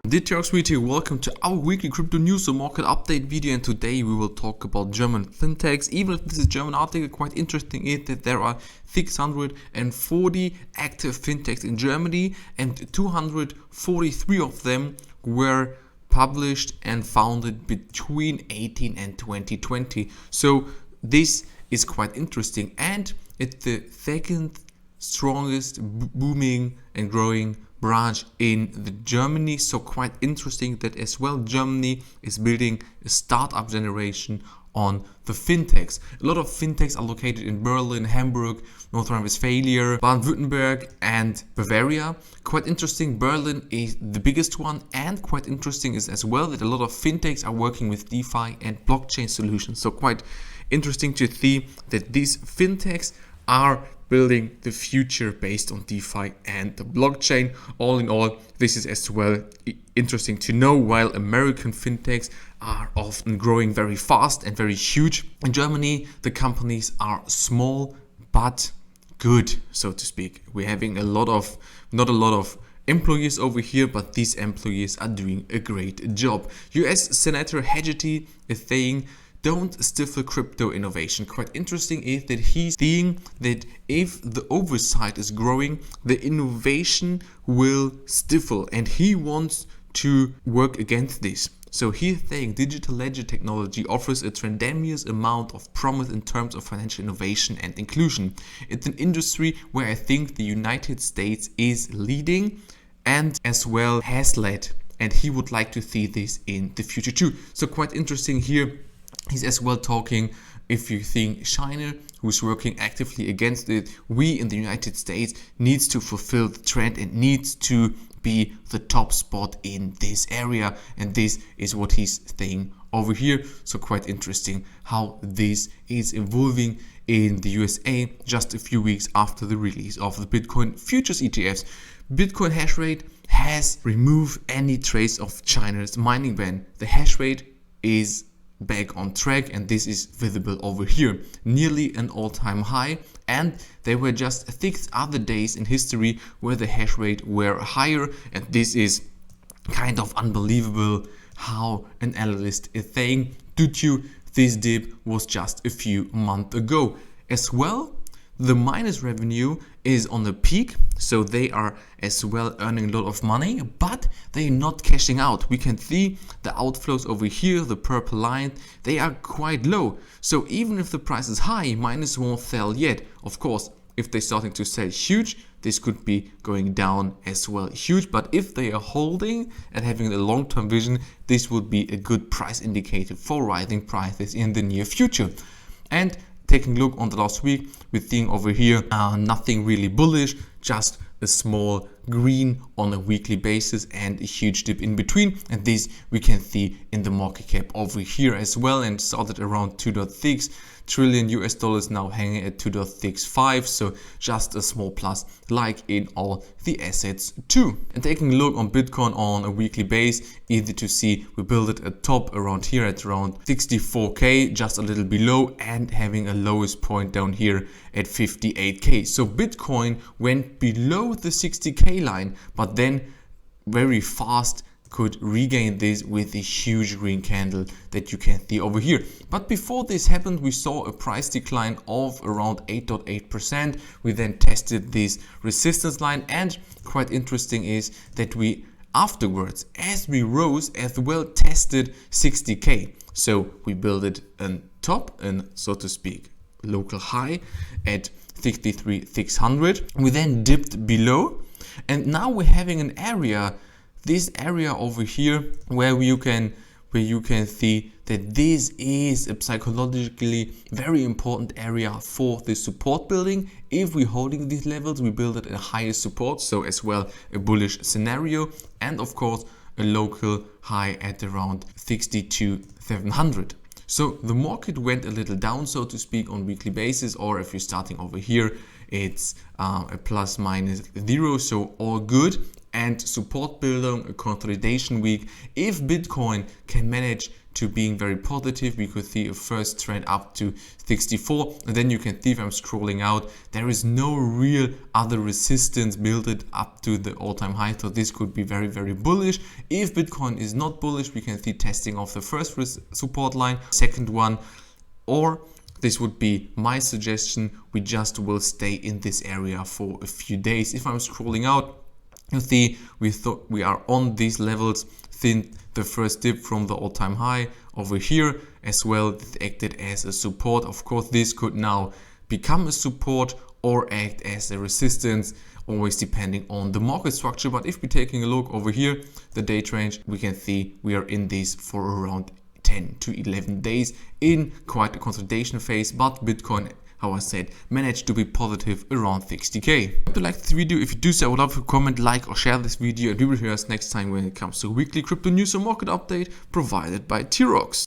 Teroxx here, welcome to our weekly crypto news and market update video, and today we will talk about German FinTechs. Even if this is German article, quite interesting is that there are 640 active FinTechs in Germany and 243 of them were published and founded between 18 and 2020. So this is quite interesting, and it's the second strongest booming and growing branch in the Germany. So quite interesting that as well Germany is building a startup generation on the fintechs. A lot of fintechs are located in Berlin, Hamburg, North Rhine-Westphalia, Baden-Württemberg and Bavaria. Quite interesting, Berlin is the biggest one, and quite interesting is as well that a lot of fintechs are working with DeFi and blockchain solutions. So quite interesting to see that these fintechs are building the future based on DeFi and the blockchain. All in all, this is as well interesting to know. While American fintechs are often growing very fast and very huge, in Germany the companies are small but good, so to speak. We're having not a lot of employees over here, but these employees are doing a great job. US Senator Haggerty is saying, "Don't stifle crypto innovation." Quite interesting is that he's seeing that if the oversight is growing, the innovation will stifle, and he wants to work against this. So he's saying digital ledger technology offers a tremendous amount of promise in terms of financial innovation and inclusion. It's an industry where I think the United States is leading and as well has led, and he would like to see this in the future too. So quite interesting here. He's as well talking, if you think China, who's working actively against it, we in the United States needs to fulfill the trend and needs to be the top spot in this area. And this is what he's saying over here. So quite interesting how this is evolving in the USA just a few weeks after the release of the Bitcoin futures ETFs. Bitcoin hash rate has removed any trace of China's mining ban. The hash rate is back on track, and this is visible over here, nearly an all-time high. And there were just 6 other days in history where the hash rate were higher, and this is kind of unbelievable how an analyst is saying due to this dip was just a few months ago. As well, the miners revenue is on the peak, so they are as well earning a lot of money, but they're not cashing out. We can see the outflows over here, the purple line, they are quite low. So even if the price is high, miners won't sell yet. Of course, if they're starting to sell huge, this could be going down as well huge. But if they are holding and having a long-term vision, this would be a good price indicator for rising prices in the near future. And taking a look on the last week, we're seeing over here nothing really bullish, just a small green on a weekly basis and a huge dip in between. And this we can see in the market cap over here as well, and started around 2.6 trillion US dollars, now hanging at 2.65. So just a small plus like in all the assets too. And taking a look on Bitcoin on a weekly base, easy to see we built it at top around here at around 64k, just a little below, and having a lowest point down here at 58k. So Bitcoin went below the 60k line, but then very fast could regain this with a huge green candle that you can see over here. But before this happened, we saw a price decline of around 8.8%. We then tested this resistance line, and quite interesting is that we afterwards, as we rose, as well tested 60k. So we built it on top and, so to speak, local high at 63,600. We then dipped below, and now we're having an area, this area over here, where you can see that this is a psychologically very important area for the support building. If we're holding these levels, we build it at a higher support, so as well a bullish scenario, and of course a local high at around 62,700. So the market went a little down, so to speak, on weekly basis, or if you're starting over here, it's a plus minus 0, so all good. and support builder, a consolidation week. If Bitcoin can manage to being very positive, we could see a first trend up to 64, and then you can see if I'm scrolling out, there is no real other resistance built it up to the all-time high, so this could be very, very bullish. If Bitcoin is not bullish, we can see testing of the first support line, second one, or this would be my suggestion, we just will stay in this area for a few days. If I'm scrolling out, you see we are on these levels since the first dip from the all-time high over here as well. This acted as a support. Of course, this could now become a support or act as a resistance, always depending on the market structure. But if we're taking a look over here, the date range, we can see we are in this for around 10 to 11 days in quite a consolidation phase, but Bitcoin, how I said, managed to be positive around 60k. If you like this video, if you do so, I would love to comment, like or share this video, and we will hear us next time when it comes to weekly crypto news and market update provided by Teroxx.